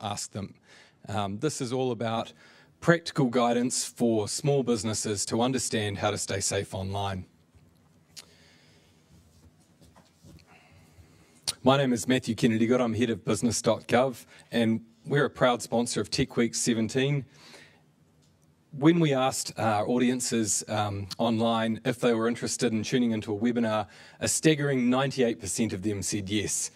Ask Them. This is all about practical guidance for small businesses to understand how to stay safe online. My name is Matthew Kennedy-Good. I'm head of business.gov, and we're a proud sponsor of Tech Week 17. When we asked our audiences online if they were interested in tuning into a webinar, a staggering 98% of them said yes.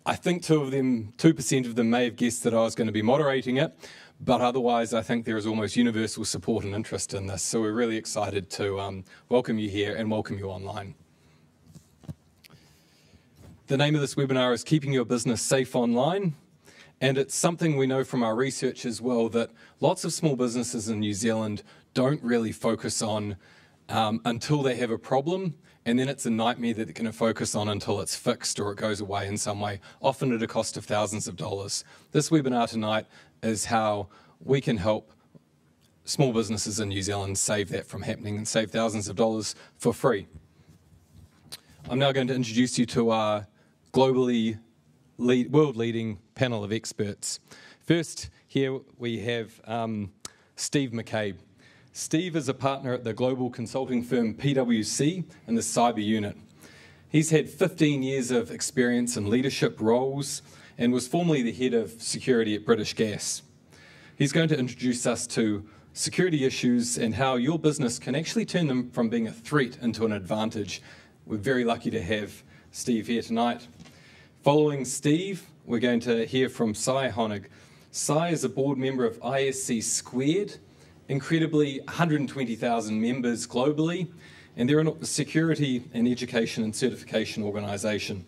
I think 2% of them may have guessed that I was going to be moderating it, but otherwise I think there is almost universal support and interest in this. So we're really excited to welcome you here and welcome you online. The name of this webinar is Keeping Your Business Safe Online. And it's something we know from our research as well that lots of small businesses in New Zealand don't really focus on until they have a problem, and then it's a nightmare that they're going to focus on until it's fixed or it goes away in some way, often at a cost of thousands of dollars. This webinar tonight is how we can help small businesses in New Zealand save that from happening and save thousands of dollars for free. I'm now going to introduce you to our world-leading panel of experts. First, here we have Steve McCabe. Steve is a partner at the global consulting firm PwC in the cyber unit. He's had 15 years of experience in leadership roles and was formerly the head of security at British Gas. He's going to introduce us to security issues and how your business can actually turn them from being a threat into an advantage. We're very lucky to have Steve here tonight. Following Steve, we're going to hear from Sai Honig. Sai is a board member of ISC Squared, incredibly 120,000 members globally, and they're a security and education and certification organisation.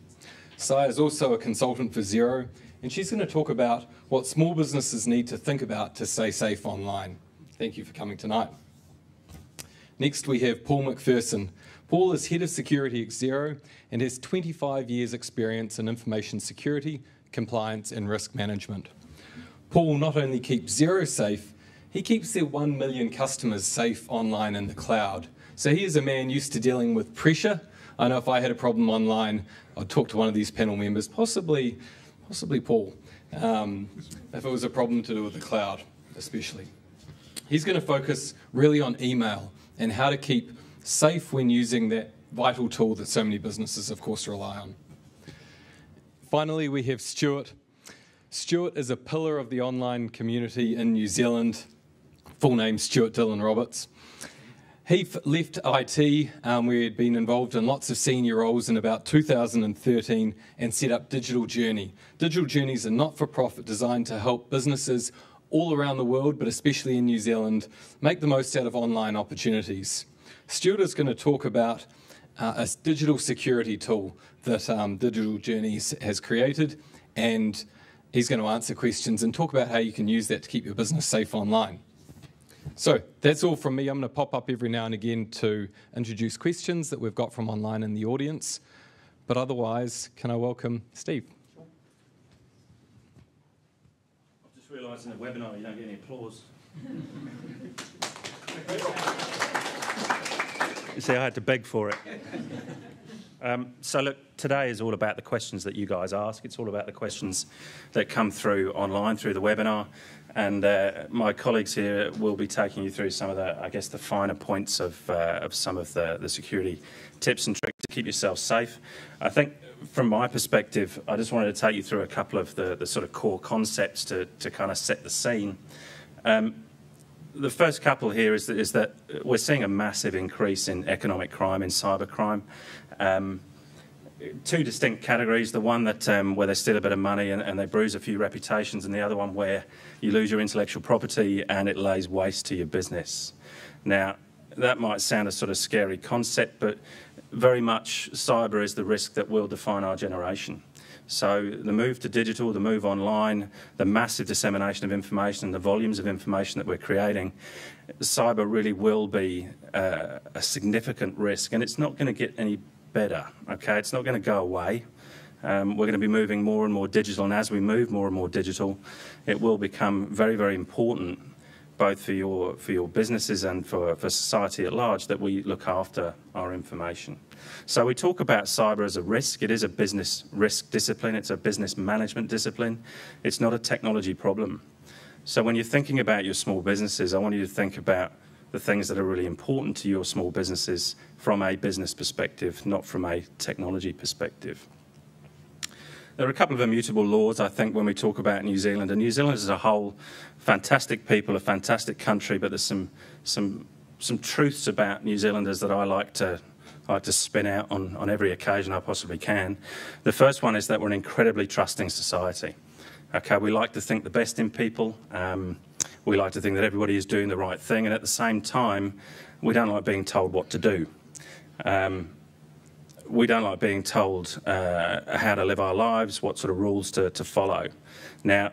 Sai is also a consultant for Xero, and she's going to talk about what small businesses need to think about to stay safe online. Thank you for coming tonight. Next, we have Paul McPherson. Paul is head of security at Xero and has 25 years experience in information security, compliance and risk management. Paul not only keeps Xero safe, he keeps their 1 million customers safe online in the cloud. So he is a man used to dealing with pressure. I know if I had a problem online, I'd talk to one of these panel members, possibly Paul, if it was a problem to do with the cloud, especially. He's going to focus really on email and how to keep safe when using that vital tool that so many businesses, of course, rely on. Finally, we have Stuart. Stuart is a pillar of the online community in New Zealand. Full name, Stuart Dylan Roberts. He left IT, where he'd been involved in lots of senior roles in about 2013 and set up Digital Journey. Digital Journey is a not-for-profit designed to help businesses all around the world, but especially in New Zealand, make the most out of online opportunities. Stuart is going to talk about a digital security tool that Digital Journeys has created, and he's going to answer questions and talk about how you can use that to keep your business safe online. So that's all from me. I'm going to pop up every now and again to introduce questions that we've got from online in the audience. But otherwise, can I welcome Steve? I've just realised in a webinar you don't get any applause. You see, I had to beg for it. So look, today is all about the questions that you guys ask. It's all about the questions that come through online, through the webinar. And my colleagues here will be taking you through some of the, I guess, the finer points of some of the security tips and tricks to keep yourself safe. I think from my perspective, I just wanted to take you through a couple of the sort of core concepts to kind of set the scene. The first couple here is that we're seeing a massive increase in economic crime, in cybercrime. Two distinct categories, the one that where they steal a bit of money and they bruise a few reputations, and the other one where you lose your intellectual property and it lays waste to your business. Now, that might sound a sort of scary concept, but very much cyber is the risk that will define our generation. So the move to digital, the move online, the massive dissemination of information and the volumes of information that we're creating, cyber really will be a significant risk, and it's not going to get any better, okay? It's not going to go away. We're going to be moving more and more digital, and as we move more and more digital, it will become very, very important both for your businesses and for society at large, that we look after our information. So we talk about cyber as a risk. It is a business risk discipline. It's a business management discipline. It's not a technology problem. So when you're thinking about your small businesses, I want you to think about the things that are really important to your small businesses from a business perspective, not from a technology perspective. There are a couple of immutable laws, I think, when we talk about New Zealand. And New Zealand as a whole, fantastic people, a fantastic country, but there's some truths about New Zealanders that I like to spin out on every occasion I possibly can. The first one is that we're an incredibly trusting society. Okay, we like to think the best in people. We like to think that everybody is doing the right thing, and at the same time, we don't like being told what to do. We don't like being told how to live our lives, what sort of rules to follow. Now,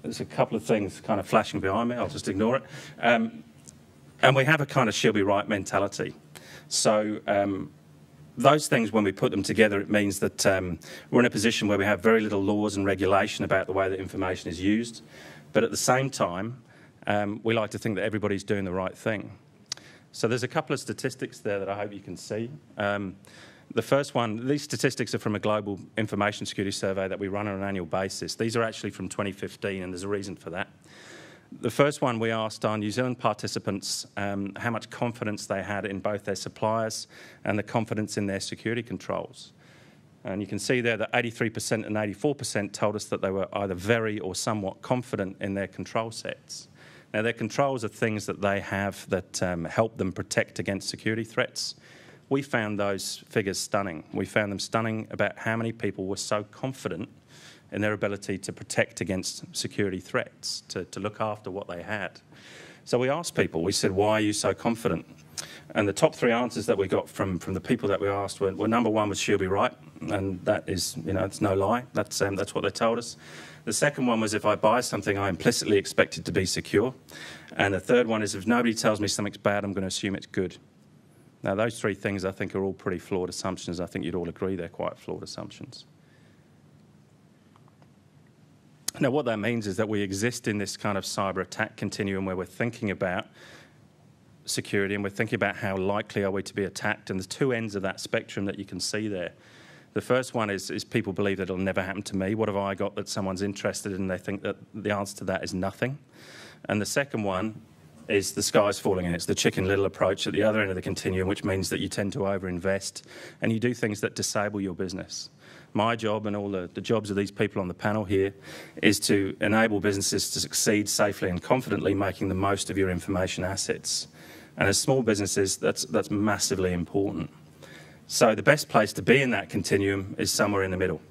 there's a couple of things kind of flashing behind me. I'll just ignore it. And we have a kind of she'll be right mentality. So those things, when we put them together, it means that we're in a position where we have very little laws and regulation about the way that information is used. But at the same time, we like to think that everybody's doing the right thing. So there's a couple of statistics there that I hope you can see. The first one, these statistics are from a global information security survey that we run on an annual basis. These are actually from 2015, and there's a reason for that. The first one, we asked our New Zealand participants how much confidence they had in both their suppliers and the confidence in their security controls. And you can see there that 83% and 84% told us that they were either very or somewhat confident in their control sets. Now, their controls are things that they have that help them protect against security threats. We found those figures stunning. We found them stunning about how many people were so confident in their ability to protect against security threats, to look after what they had. So we asked people, we said, why are you so confident? And the top three answers that we got from the people that we asked were number one was she'll be right, and that is, it's no lie. That's what they told us. The second one was if I buy something, I implicitly expect it to be secure. And the third one is if nobody tells me something's bad, I'm going to assume it's good. Now, those three things I think are all pretty flawed assumptions. I think you'd all agree they're quite flawed assumptions. Now, what that means is that we exist in this kind of cyber attack continuum where we're thinking about security and we're thinking about how likely are we to be attacked. And there's two ends of that spectrum that you can see there. The first one is people believe that it'll never happen to me. What have I got that someone's interested in? They think that the answer to that is nothing. And the second one is the sky's falling in. It's the Chicken Little approach at the other end of the continuum, which means that you tend to overinvest and you do things that disable your business. My job and all the jobs of these people on the panel here is to enable businesses to succeed safely and confidently, making the most of your information assets. And as small businesses, that's massively important. So the best place to be in that continuum is somewhere in the middle,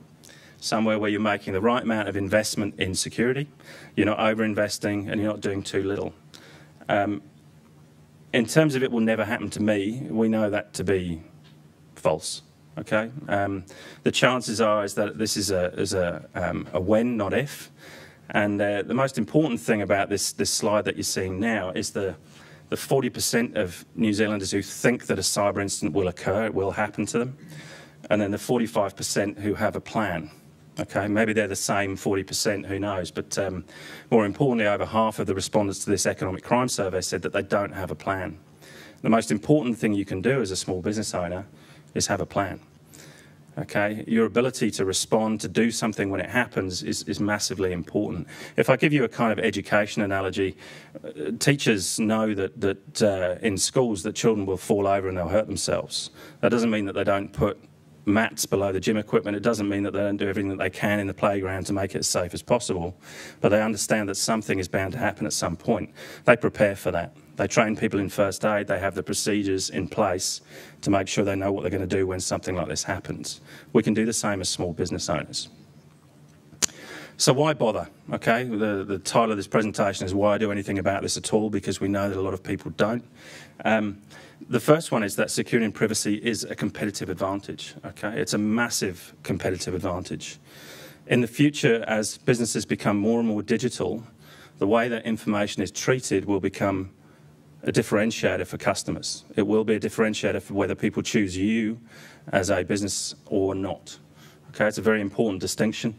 somewhere where you're making the right amount of investment in security, you're not over-investing and you're not doing too little. In terms of it will never happen to me, we know that to be false. Okay, the chances are is that this is a when, not if. And the most important thing about this slide that you're seeing now is the 40% of New Zealanders who think that a cyber incident will occur, it will happen to them, and then the 45% who have a plan. Okay, maybe they're the same 40%, who knows, but more importantly, over half of the respondents to this economic crime survey said that they don't have a plan. The most important thing you can do as a small business owner is have a plan. Okay, your ability to respond, to do something when it happens is massively important. If I give you a kind of education analogy, teachers know that in schools that children will fall over and they'll hurt themselves. That doesn't mean that they don't put mats below the gym equipment. It doesn't mean that they don't do everything that they can in the playground to make it as safe as possible. But they understand that something is bound to happen at some point. They prepare for that. They train people in first aid. They have the procedures in place to make sure they know what they're going to do when something like this happens. We can do the same as small business owners. So why bother? Okay, the title of this presentation is Why Do Anything About This At All? Because we know that a lot of people don't. The first one is that security and privacy is a competitive advantage. Okay, it's a massive competitive advantage. In the future, as businesses become more and more digital, the way that information is treated will become a differentiator for customers. It will be a differentiator for whether people choose you as a business or not. Okay, it's a very important distinction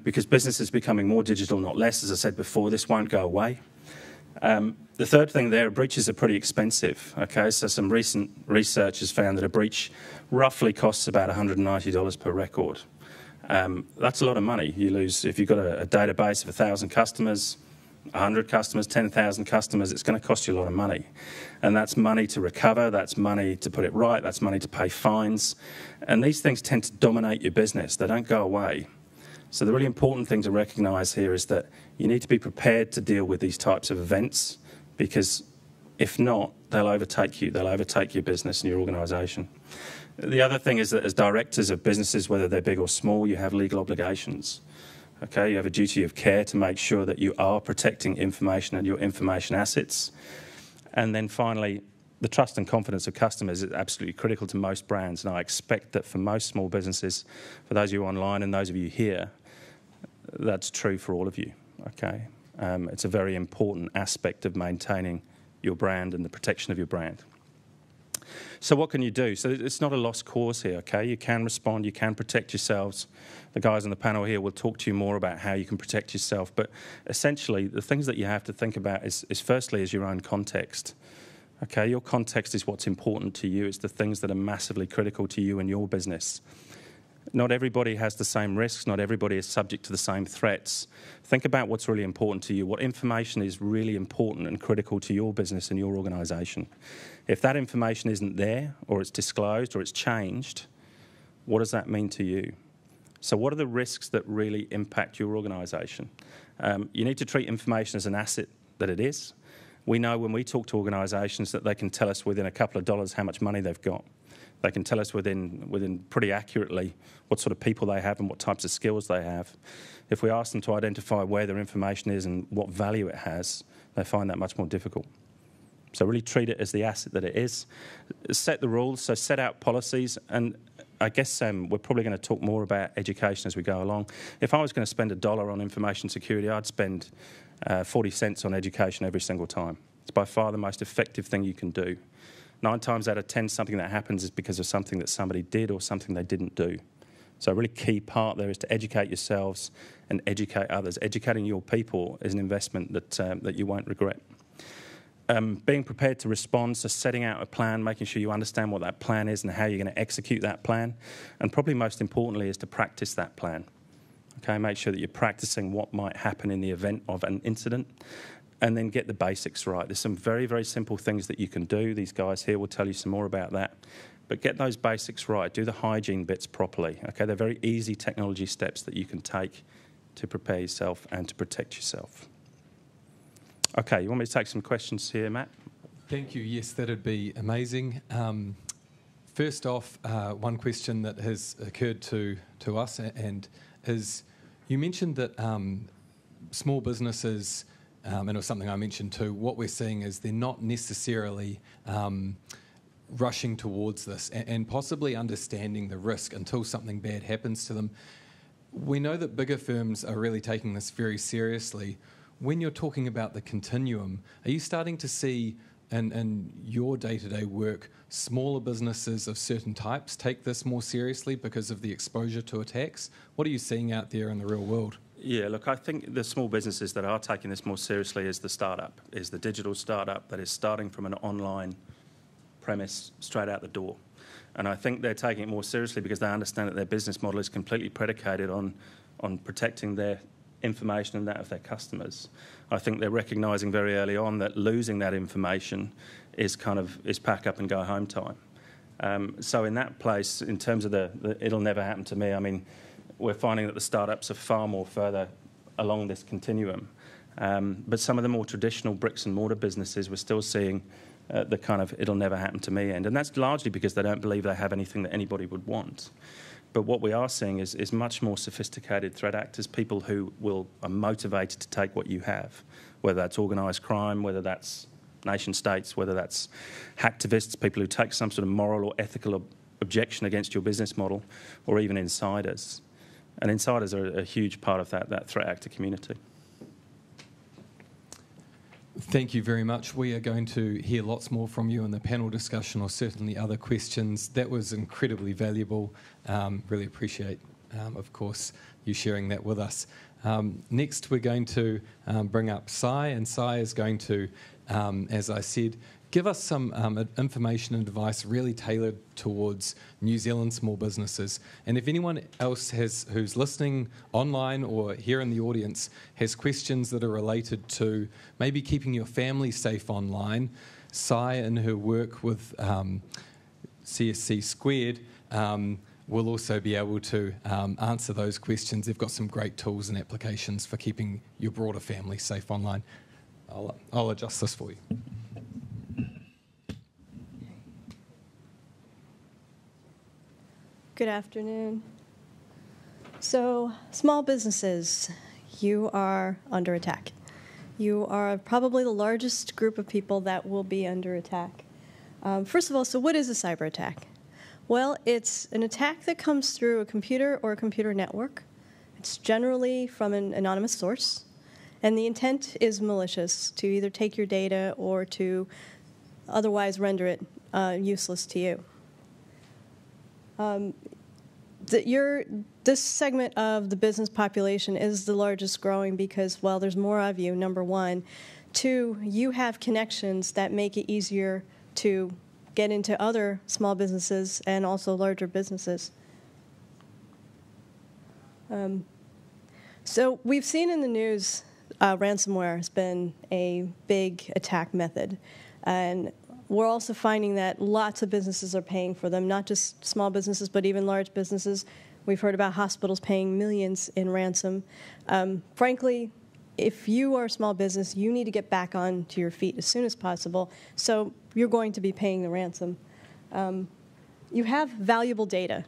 because business is becoming more digital, not less. As I said before, this won't go away. The third thing there, breaches are pretty expensive. Okay, so some recent research has found that a breach roughly costs about $190 per record. That's a lot of money. You lose, if you've got a database of 1,000 customers, 100 customers, 10,000 customers, it's going to cost you a lot of money. And that's money to recover, that's money to put it right, that's money to pay fines. And these things tend to dominate your business. They don't go away. So the really important thing to recognise here is that you need to be prepared to deal with these types of events, because if not, they'll overtake you. They'll overtake your business and your organisation. The other thing is that as directors of businesses, whether they're big or small, you have legal obligations. Okay, you have a duty of care to make sure that you are protecting information and your information assets. And then finally, the trust and confidence of customers is absolutely critical to most brands. And I expect that for most small businesses, for those of you online and those of you here, that's true for all of you. Okay, it's a very important aspect of maintaining your brand and the protection of your brand. So what can you do? So it's not a lost cause here, okay? You can respond, you can protect yourselves. The guys on the panel here will talk to you more about how you can protect yourself. But essentially, the things that you have to think about is firstly is your own context. Okay, your context is what's important to you. It's the things that are massively critical to you and your business. Not everybody has the same risks. Not everybody is subject to the same threats. Think about what's really important to you. What information is really important and critical to your business and your organisation? If that information isn't there, or it's disclosed, or it's changed, what does that mean to you? So what are the risks that really impact your organisation? You need to treat information as an asset that it is. We know when we talk to organisations that they can tell us within a couple of dollars how much money they've got. They can tell us within pretty accurately what sort of people they have and what types of skills they have. If we ask them to identify where their information is and what value it has, they find that much more difficult. So really treat it as the asset that it is. Set the rules, so set out policies, and I guess we're probably going to talk more about education as we go along. If I was going to spend $1 on information security, I'd spend 40 cents on education every single time. It's by far the most effective thing you can do. 9 times out of 10, something that happens is because of something that somebody did or something they didn't do. So a really key part there is to educate yourselves and educate others. Educating your people is an investment that you won't regret. Being prepared to respond, so setting out a plan, making sure you understand what that plan is and how you're going to execute that plan. And probably most importantly is to practice that plan. Okay, make sure that you're practicing what might happen in the event of an incident. And then get the basics right. There's some very, very simple things that you can do. These guys here will tell you some more about that. But get those basics right. Do the hygiene bits properly. Okay, they're very easy technology steps that you can take to prepare yourself and to protect yourself. Okay, you want me to take some questions here, Matt? Thank you. Yes, that'd be amazing. First off, one question that has occurred to us and is, you mentioned that small businesses, and it was something I mentioned too, what we're seeing is they're not necessarily rushing towards this and possibly understanding the risk until something bad happens to them. We know that bigger firms are really taking this very seriously. When you're talking about the continuum, are you starting to see in your day-to-day work smaller businesses of certain types take this more seriously because of the exposure to attacks? What are you seeing out there in the real world? Yeah, look, I think the small businesses that are taking this more seriously is the startup, is the digital startup that is starting from an online premise straight out the door. And I think they're taking it more seriously because they understand that their business model is completely predicated on protecting their information and that of their customers. I think they're recognising very early on that losing that information is pack up and go home time. So in that place, in terms of the it'll never happen to me, I mean, we're finding that the startups are far more further along this continuum. But some of the more traditional bricks and mortar businesses, we're still seeing the kind of it'll never happen to me end. And that's largely because they don't believe they have anything that anybody would want. But what we are seeing is much more sophisticated threat actors, people who are motivated to take what you have, whether that's organised crime, whether that's nation states, whether that's hacktivists, people who take some sort of moral or ethical objection against your business model, or even insiders. And insiders are a huge part of that threat actor community. Thank you very much. We are going to hear lots more from you in the panel discussion or certainly other questions. That was incredibly valuable. Really appreciate, of course, you sharing that with us. Next, we're going to bring up Sai, and Sai is going to, as I said, give us some information and advice really tailored towards New Zealand small businesses. And if anyone else who's listening online or here in the audience has questions that are related to maybe keeping your family safe online, Sai, in her work with CSC Squared, will also be able to answer those questions. They've got some great tools and applications for keeping your broader family safe online. I'll adjust this for you. Good afternoon. So, small businesses, you are under attack. You are probably the largest group of people that will be under attack. First of all, so what is a cyber attack? Well, it's an attack that comes through a computer or a computer network. It's generally from an anonymous source, and the intent is malicious, to either take your data or to otherwise render it useless to you. This segment of the business population is the largest growing because, well, there's more of you, number one. Two, you have connections that make it easier to get into other small businesses and also larger businesses. So we've seen in the news ransomware has been a big attack method. And we're also finding that lots of businesses are paying for them, not just small businesses, but even large businesses. We've heard about hospitals paying millions in ransom. Frankly, if you are a small business, you need to get back onto your feet as soon as possible, so you're going to be paying the ransom. You have valuable data.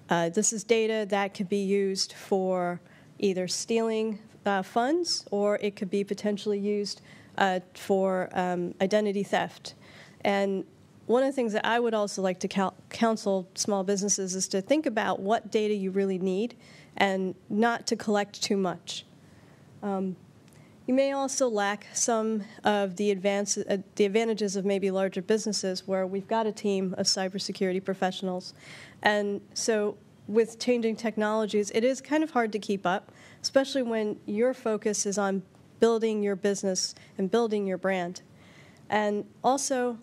This is data that could be used for either stealing funds, or it could be potentially used for identity theft. And one of the things that I would also like to counsel small businesses is to think about what data you really need and not to collect too much. You may also lack some of the advantages of maybe larger businesses where we've got a team of cybersecurity professionals. And so with changing technologies, it is kind of hard to keep up, especially when your focus is on building your business and building your brand. And also,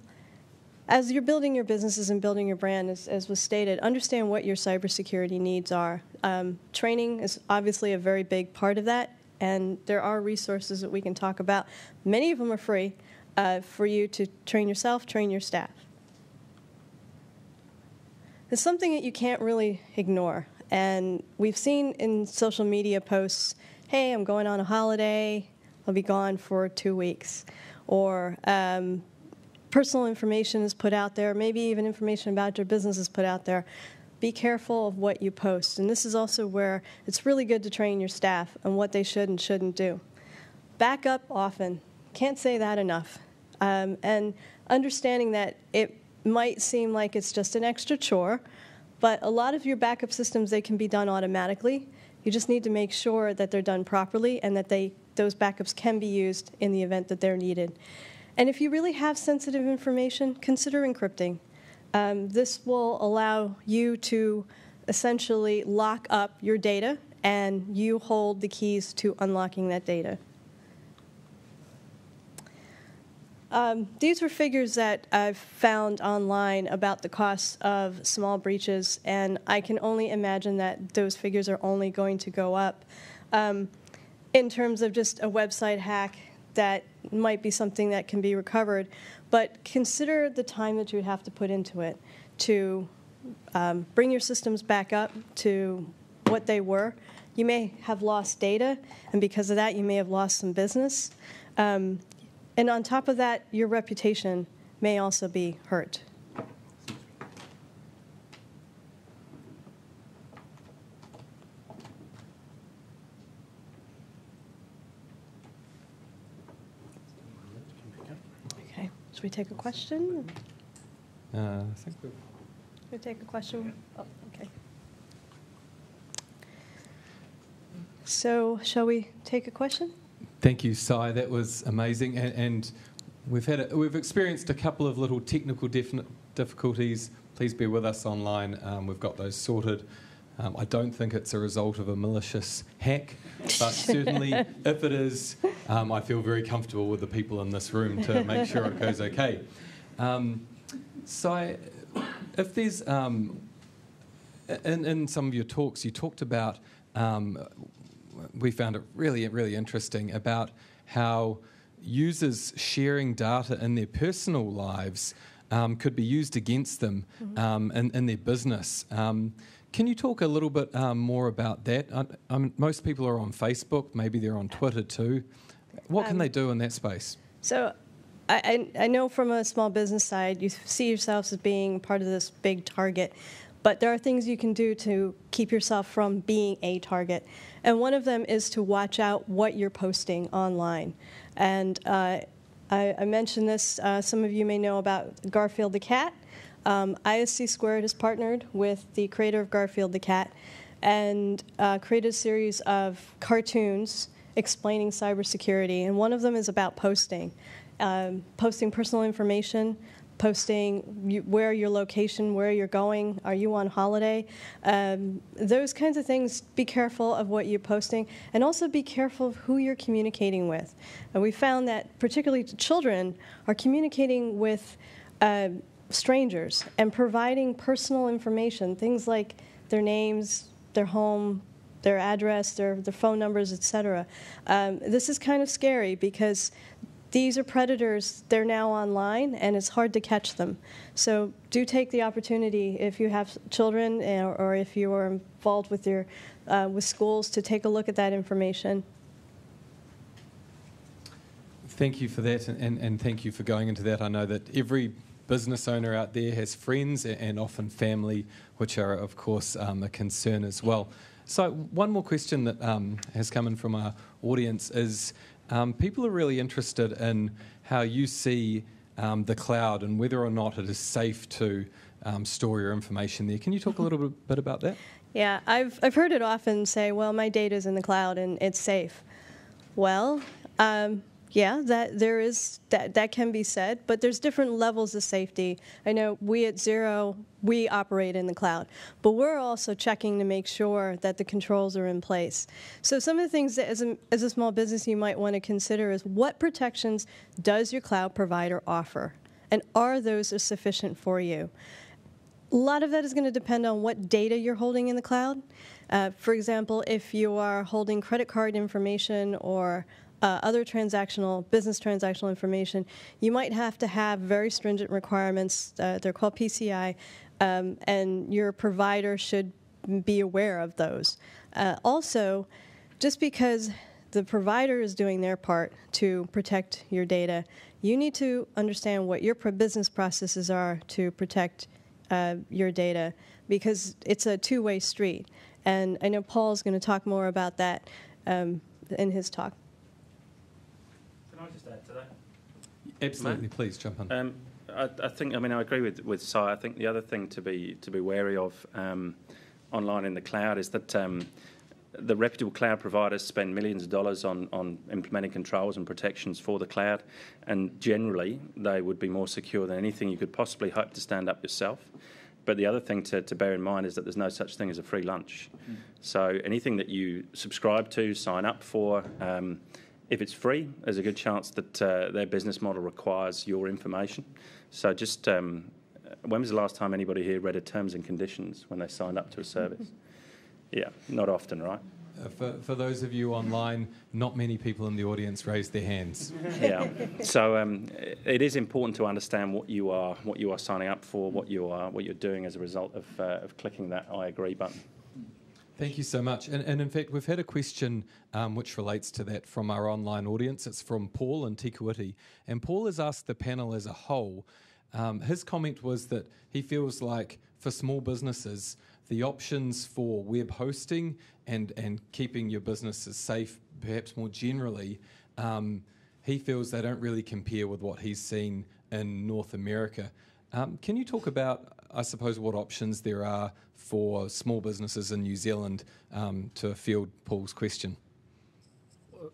as you're building your businesses and building your brand, as was stated, understand what your cybersecurity needs are. Training is obviously a very big part of that, and there are resources that we can talk about. Many of them are free for you to train yourself, train your staff. It's something that you can't really ignore, and we've seen in social media posts, hey, I'm going on a holiday, I'll be gone for 2 weeks, or personal information is put out there, maybe even information about your business is put out there. Be careful of what you post. And this is also where it's really good to train your staff on what they should and shouldn't do. Back up often. Can't say that enough. And understanding that it might seem like it's just an extra chore, but a lot of your backup systems, they can be done automatically. You just need to make sure that they're done properly and that those backups can be used in the event that they're needed. And if you really have sensitive information, consider encrypting. This will allow you to essentially lock up your data, and you hold the keys to unlocking that data. These were figures that I've found online about the costs of small breaches, and I can only imagine that those figures are only going to go up. In terms of just a website hack, that might be something that can be recovered, but consider the time that you would have to put into it to bring your systems back up to what they were. You may have lost data, and because of that, you may have lost some business. And on top of that, your reputation may also be hurt. Okay, should we take a question? I think we'll... Should we take a question? Oh, okay. So, shall we take a question? Thank you, Sai. That was amazing. And we've experienced a couple of little technical difficulties. Please bear with us online. We've got those sorted. I don't think it's a result of a malicious hack, but certainly if it is, I feel very comfortable with the people in this room to make sure it goes okay. So if there's, in some of your talks, you talked about, we found it really, really interesting, about how users sharing data in their personal lives could be used against them in their business. Can you talk a little bit more about that? Most people are on Facebook, maybe they're on Twitter too. What can they do in that space? So I know from a small business side, you see yourselves as being part of this big target, but there are things you can do to keep yourself from being a target. And one of them is to watch out what you're posting online. And I mentioned this, some of you may know about Garfield the cat. ISC Squared has partnered with the creator of Garfield the cat and created a series of cartoons explaining cybersecurity. And one of them is about posting personal information, posting where your location, where you're going, are you on holiday, those kinds of things. Be careful of what you're posting, and also be careful of who you're communicating with. And we found that particularly children are communicating with strangers and providing personal information, things like their names, their home, their address, their phone numbers, etc. This is kind of scary because these are predators. They're now online, and it's hard to catch them. So do take the opportunity, if you have children or if you are involved with with schools, to take a look at that information. Thank you for that, and thank you for going into that. I know that every business owner out there has friends and often family, which are, of course, a concern as well. So one more question that has come in from our audience is, people are really interested in how you see the cloud and whether or not it is safe to store your information there. Can you talk a little bit about that? Yeah, I've heard it often say, well, my data's in the cloud and it's safe. Well, yeah, that can be said, but there's different levels of safety. I know we at Xero, we operate in the cloud, but we're also checking to make sure that the controls are in place. So some of the things that as a small business you might want to consider is, what protections does your cloud provider offer? And are those sufficient for you? A lot of that is going to depend on what data you're holding in the cloud. For example, if you are holding credit card information or other business transactional information, you might have to have very stringent requirements. They're called PCI, and your provider should be aware of those. Also, just because the provider is doing their part to protect your data, you need to understand what your business processes are to protect your data, because it's a two-way street. And I know Paul's going to talk more about that in his talk. Can I just add to that? Absolutely, Matt? Please jump in. I think, I agree with Si. I think the other thing to be wary of online in the cloud is that the reputable cloud providers spend millions of dollars on implementing controls and protections for the cloud, and generally they would be more secure than anything you could possibly hope to stand up yourself. But the other thing to bear in mind is that there's no such thing as a free lunch. So anything that you subscribe to, sign up for, if it's free, there's a good chance that their business model requires your information. So just, when was the last time anybody here read a terms and conditions when they signed up to a service? Yeah, not often, right? For those of you online, not many people in the audience raised their hands. Yeah, so it is important to understand what you are signing up for, what you're doing as a result of clicking that I agree button. Thank you so much. And in fact, we've had a question which relates to that from our online audience. It's from Paul in Te Kuiti. And Paul has asked the panel as a whole. His comment was that he feels like for small businesses, the options for web hosting and keeping your businesses safe, perhaps more generally, he feels they don't really compare with what he's seen in North America. Can you talk about, I suppose, what options there are for small businesses in New Zealand to field Paul's question?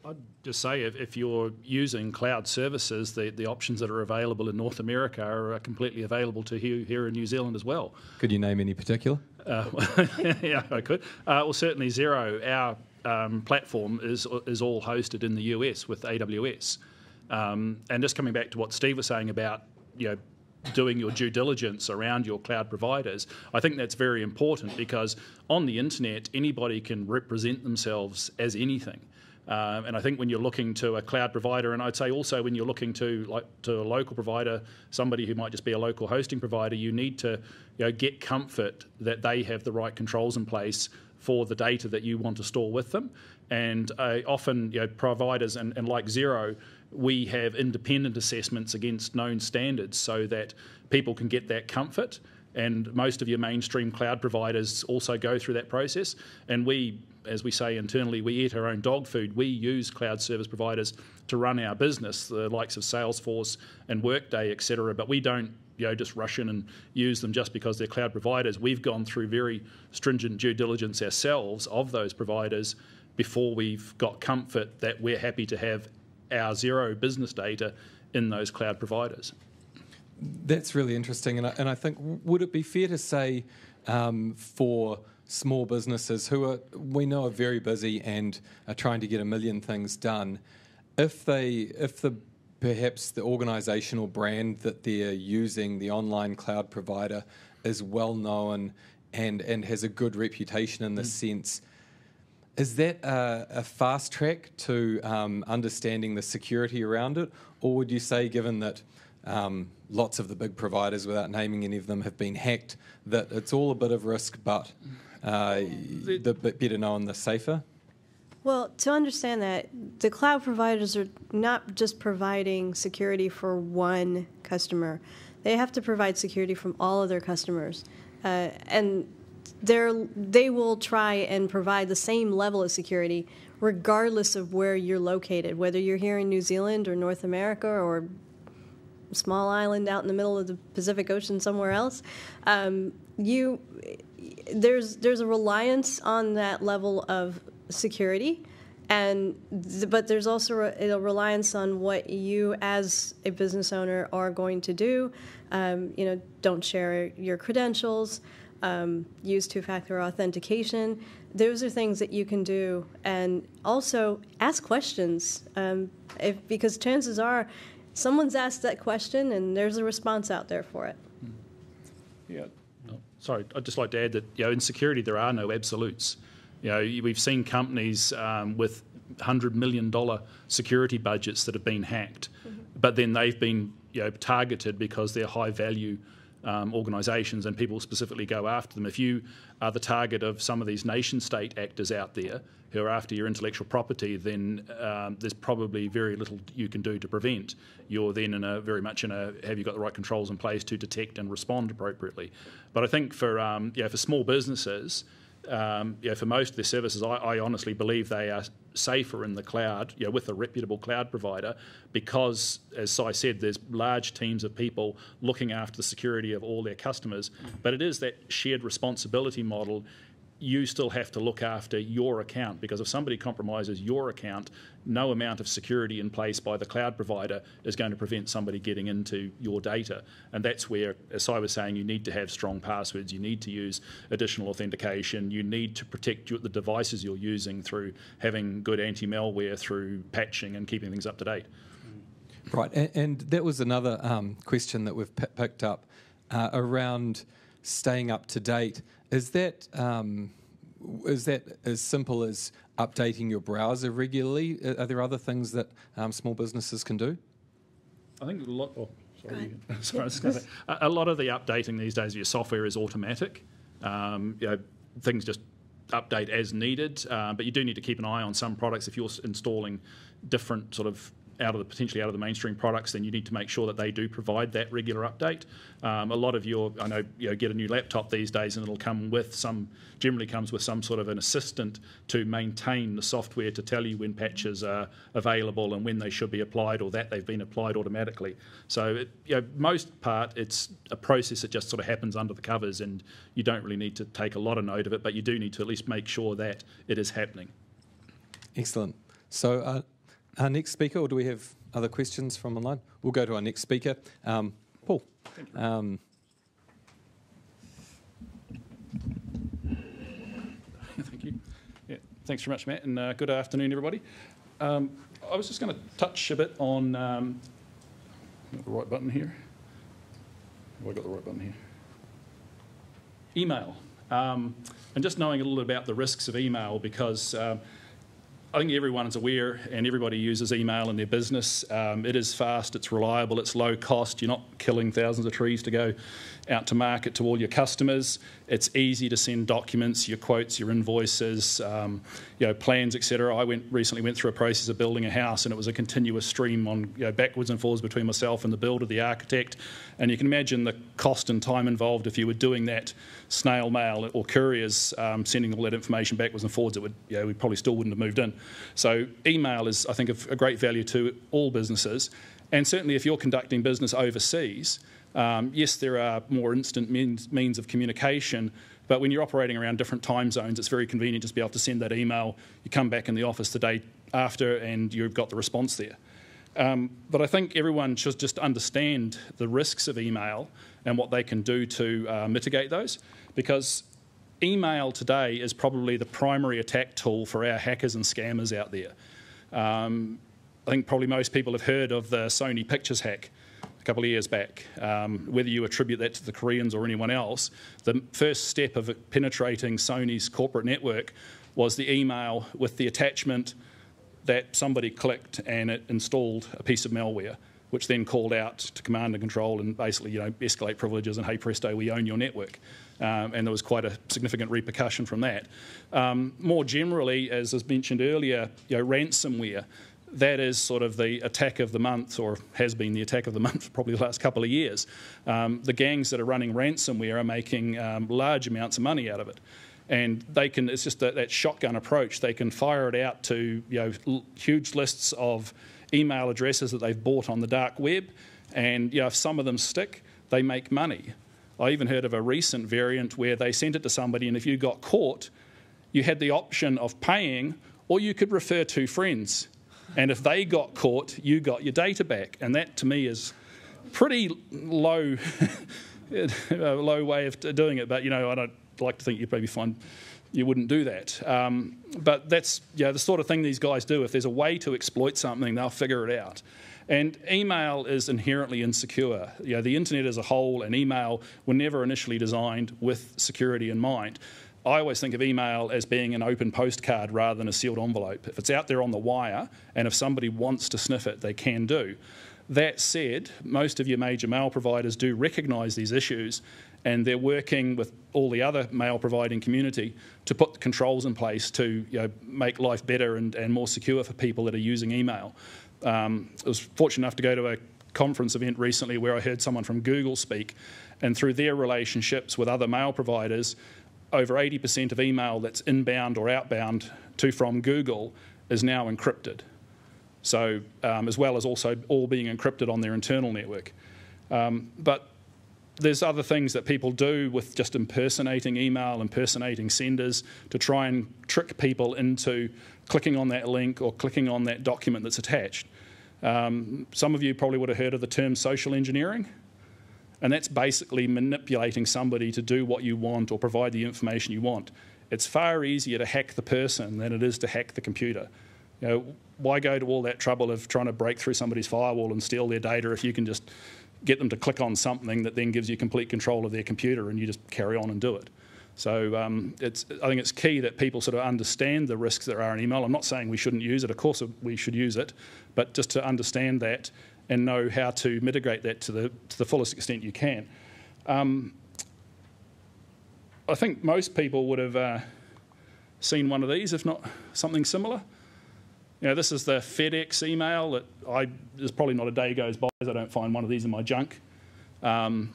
I'd just say if you're using cloud services, the options that are available in North America are completely available to you here in New Zealand as well. Could you name any particular? Yeah, I could. Well, certainly Xero, our platform is all hosted in the US with AWS. And just coming back to what Steve was saying about, doing your due diligence around your cloud providers, I think that's very important, because on the internet, anybody can represent themselves as anything. And I think when you're looking to a cloud provider, and I'd say also when you're looking to a local provider, somebody who might just be a local hosting provider, you need to get comfort that they have the right controls in place for the data that you want to store with them. And often providers and like Xero, we have independent assessments against known standards so that people can get that comfort. And most of your mainstream cloud providers also go through that process. And we, as we say internally, we eat our own dog food. We use cloud service providers to run our business, the likes of Salesforce and Workday, etc. But we don't just rush in and use them just because they're cloud providers. We've gone through very stringent due diligence ourselves of those providers before we've got comfort that we're happy to have our Xero business data in those cloud providers. That's really interesting, and I think, would it be fair to say for small businesses who we know are very busy and are trying to get a million things done, if perhaps the organisational brand that they're using, the online cloud provider, is well known and has a good reputation in this sense, is that a fast track to understanding the security around it? Or would you say, given that lots of the big providers, without naming any of them, have been hacked, that it's all a bit of risk, but the bit better known, the safer? Well, to understand that, the cloud providers are not just providing security for one customer. They have to provide security from all of their customers. And they will try and provide the same level of security regardless of where you're located, whether you're here in New Zealand or North America or a small island out in the middle of the Pacific Ocean somewhere else. There's a reliance on that level of security, but there's also a reliance on what you as a business owner are going to do. Don't share your credentials. Use two-factor authentication. Those are things that you can do, and also ask questions, because chances are someone's asked that question and there's a response out there for it. Yeah. Sorry, I'd just like to add that in security there are no absolutes. We've seen companies with $100 million security budgets that have been hacked, but then they've been targeted because they're high value organisations, and people specifically go after them. If you are the target of some of these nation-state actors out there who are after your intellectual property, then there's probably very little you can do to prevent. You're then very much in a have you got the right controls in place to detect and respond appropriately. But I think for small businesses, for most of their services, I honestly believe they are safer in the cloud, with a reputable cloud provider, because, as Si said, there's large teams of people looking after the security of all their customers. But it is that shared responsibility model. You still have to look after your account, because if somebody compromises your account, no amount of security in place by the cloud provider is going to prevent somebody getting into your data. And that's where, as I was saying, you need to have strong passwords, you need to use additional authentication, you need to protect the devices you're using through having good anti-malware, through patching and keeping things up to date. Right, and that was another question that we've picked up around staying up to date. Is that as simple as updating your browser regularly? Are there other things that small businesses can do? I think a lot. A lot of the updating these days of your software is automatic. Things just update as needed, but you do need to keep an eye on some products. If you're installing different sort of potentially out of the mainstream products, then you need to make sure that they do provide that regular update. A lot of get a new laptop these days, and it'll generally comes with some sort of an assistant to maintain the software to tell you when patches are available and when they should be applied, or that they've been applied automatically. So most part, it's a process that just sort of happens under the covers, and you don't really need to take a lot of note of it, but you do need to at least make sure that it is happening. Excellent. So our next speaker, or do we have other questions from online? We'll go to our next speaker. Paul. Thanks very much, Matt, and good afternoon, everybody. I was just going to touch a bit on got the right button here. Have I got the right button here? Email. And just knowing a little bit about the risks of email, because I think everyone is aware and everybody uses email in their business. It is fast, it's reliable, it's low cost. You're not killing thousands of trees to go out to market to all your customers. It's easy to send documents, your quotes, your invoices, plans, etc. I recently went through a process of building a house, and it was a continuous stream on backwards and forwards between myself and the builder, the architect. And you can imagine the cost and time involved if you were doing that snail mail or couriers sending all that information backwards and forwards. It would, we probably still wouldn't have moved in. So email is, I think, of a great value to all businesses, and certainly if you're conducting business overseas. Yes, there are more instant means of communication, but when you're operating around different time zones, it's very convenient just to be able to send that email. You come back in the office the day after and you've got the response there. But I think everyone should just understand the risks of email and what they can do to mitigate those, because email today is probably the primary attack tool for our hackers and scammers out there. I think probably most people have heard of the Sony Pictures hack a couple of years back. Whether you attribute that to the Koreans or anyone else, the first step of penetrating Sony's corporate network was the email with the attachment that somebody clicked and it installed a piece of malware, which then called out to command and control and basically escalate privileges and hey presto, we own your network. And there was quite a significant repercussion from that. More generally, as was mentioned earlier, ransomware. That is sort of the attack of the month, or has been the attack of the month for probably the last couple of years. The gangs that are running ransomware are making large amounts of money out of it. And they can, it's just that shotgun approach. They can fire it out to huge lists of email addresses that they've bought on the dark web. And if some of them stick, they make money. I even heard of a recent variant where they sent it to somebody, and if you got caught, you had the option of paying, or you could refer 2 friends. And if they got caught, you got your data back. And that, to me, is pretty low, low way of doing it. But, I don't like to think you'd maybe find you wouldn't do that. But that's the sort of thing these guys do. If there's a way to exploit something, they'll figure it out. And email is inherently insecure. The internet as a whole and email were never initially designed with security in mind. I always think of email as being an open postcard rather than a sealed envelope. If it's out there on the wire, and if somebody wants to sniff it, they can do. That said, most of your major mail providers do recognise these issues, and they're working with all the other mail providing community to put controls in place to make life better and more secure for people that are using email. I was fortunate enough to go to a conference event recently where I heard someone from Google speak, and through their relationships with other mail providers, over 80% of email that's inbound or outbound from Google is now encrypted. So, as well as also all being encrypted on their internal network. But there's other things that people do with just impersonating email, impersonating senders to try and trick people into clicking on that link or clicking on that document that's attached. Some of you probably would have heard of the term social engineering. And that's basically manipulating somebody to do what you want or provide the information you want. It's far easier to hack the person than it is to hack the computer. Why go to all that trouble of trying to break through somebody's firewall and steal their data if you can just get them to click on something that then gives you complete control of their computer and you just carry on and do it. So I think it's key that people sort of understand the risks that are in email. I'm not saying we shouldn't use it. Of course we should use it, but just to understand that and know how to mitigate that to the fullest extent you can. I think most people would have seen one of these, if not something similar. This is the FedEx email. There's probably not a day goes by as I don't find one of these in my junk. And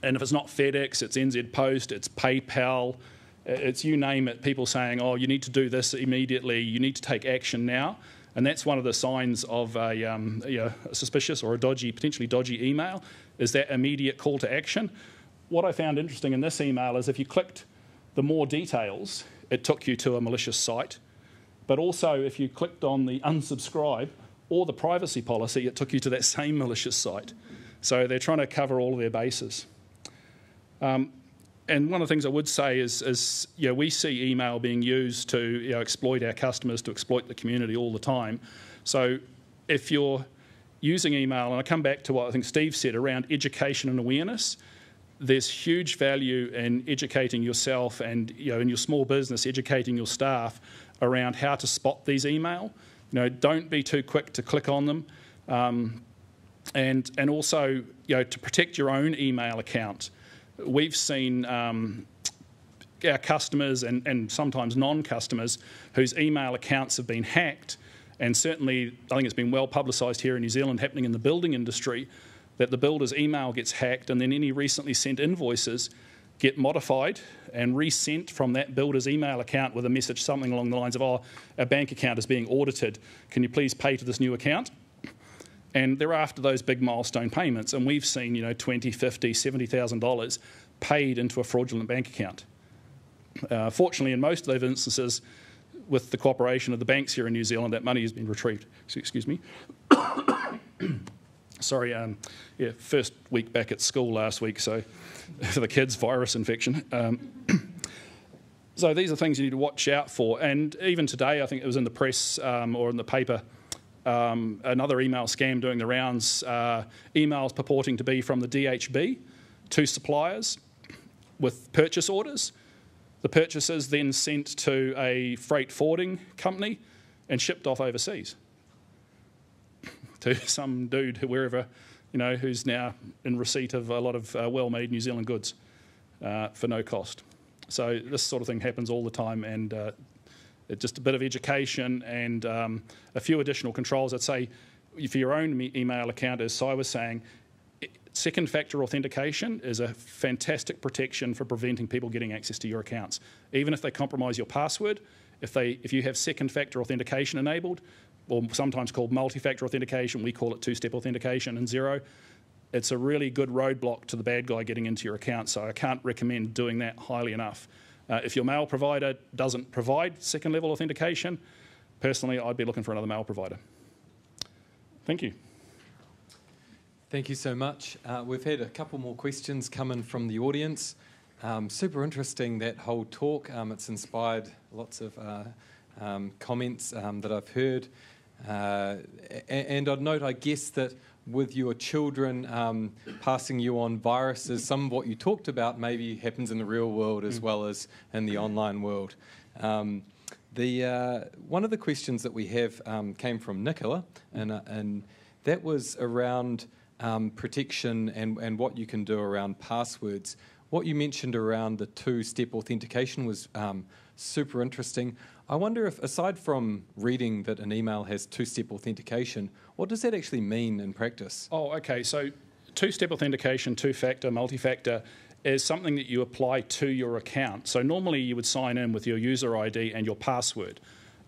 if it's not FedEx, it's NZ Post, it's PayPal, it's you name it, people saying, oh, you need to do this immediately, you need to take action now. And that's one of the signs of a suspicious or a potentially dodgy email, is that immediate call to action. What I found interesting in this email is if you clicked the more details, it took you to a malicious site. But also if you clicked on the unsubscribe or the privacy policy, it took you to that same malicious site. So they're trying to cover all of their bases. And one of the things I would say is we see email being used to exploit our customers, to exploit the community all the time. So if you're using email, and I come back to what I think Steve said around education and awareness, there's huge value in educating yourself and in your small business, educating your staff around how to spot these email. Don't be too quick to click on them, and also to protect your own email account. We've seen our customers and sometimes non-customers whose email accounts have been hacked, and certainly I think it's been well publicised here in New Zealand, happening in the building industry, that the builder's email gets hacked and then any recently sent invoices get modified and resent from that builder's email account with a message something along the lines of, our bank account is being audited, can you please pay to this new account? And they're after those big milestone payments, and we've seen $20,000, $50,000, $70,000 paid into a fraudulent bank account. Fortunately, in most of those instances, with the cooperation of the banks here in New Zealand, that money has been retrieved. Excuse me. Sorry, first week back at school last week, so for the kids, virus infection. So these are things you need to watch out for. And even today, I think it was in the press or in the paper, another email scam doing the rounds, emails purporting to be from the DHB to suppliers with purchase orders. The purchases then sent to a freight forwarding company and shipped off overseas to some dude wherever, who's now in receipt of a lot of well-made New Zealand goods for no cost. So this sort of thing happens all the time, and just a bit of education and a few additional controls. I'd say for your own email account, as Si was saying, second factor authentication is a fantastic protection for preventing people getting access to your accounts. Even if they compromise your password, if you have second factor authentication enabled, or sometimes called multi-factor authentication, we call it two-step authentication and Xero, it's a really good roadblock to the bad guy getting into your account. So I can't recommend doing that highly enough. If your mail provider doesn't provide second level authentication, personally I'd be looking for another mail provider. Thank you. Thank you so much. We've had a couple more questions come in from the audience. Super interesting, that whole talk. It's inspired lots of comments that I've heard. And I'd note, I guess, that with your children passing you on viruses, some of what you talked about maybe happens in the real world as well as in the online world. One of the questions that we have came from Nicola, and that was around protection and what you can do around passwords. What you mentioned around the two-step authentication was super interesting. I wonder if, aside from reading that an email has two-step authentication, what does that actually mean in practice? Oh, okay. So two-step authentication, two-factor, multi-factor is something that you apply to your account. So normally you would sign in with your user ID and your password.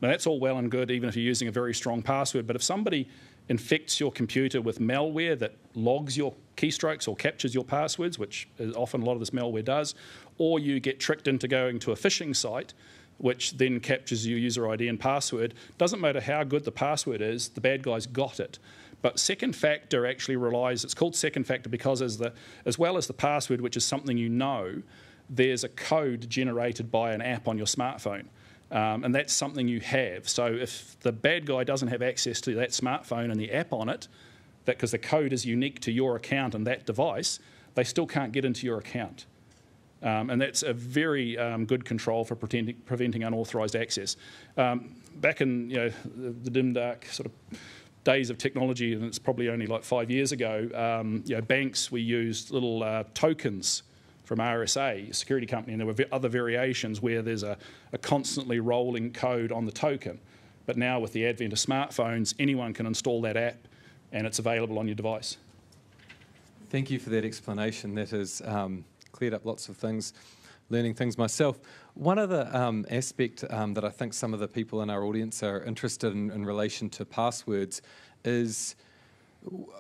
Now that's all well and good, even if you're using a very strong password, but if somebody infects your computer with malware that logs your keystrokes or captures your passwords, which is often a lot of this malware does, or you get tricked into going to a phishing site, which then captures your user ID and password, doesn't matter how good the password is, the bad guy's got it. But second factor actually relies, it's called second factor because as well as the password, which is something you know, there's a code generated by an app on your smartphone. And that's something you have. So if the bad guy doesn't have access to that smartphone and the app on it, because the code is unique to your account and that device, they still can't get into your account. And that's a very good control for preventing unauthorised access. Back in the dim, dark sort of days of technology, and it's probably only like 5 years ago, banks, we used little tokens from RSA, a security company, and there were other variations where there's a constantly rolling code on the token. But now with the advent of smartphones, anyone can install that app and it's available on your device. Thank you for that explanation. That has cleared up lots of things, learning things myself. One other aspect that I think some of the people in our audience are interested in relation to passwords is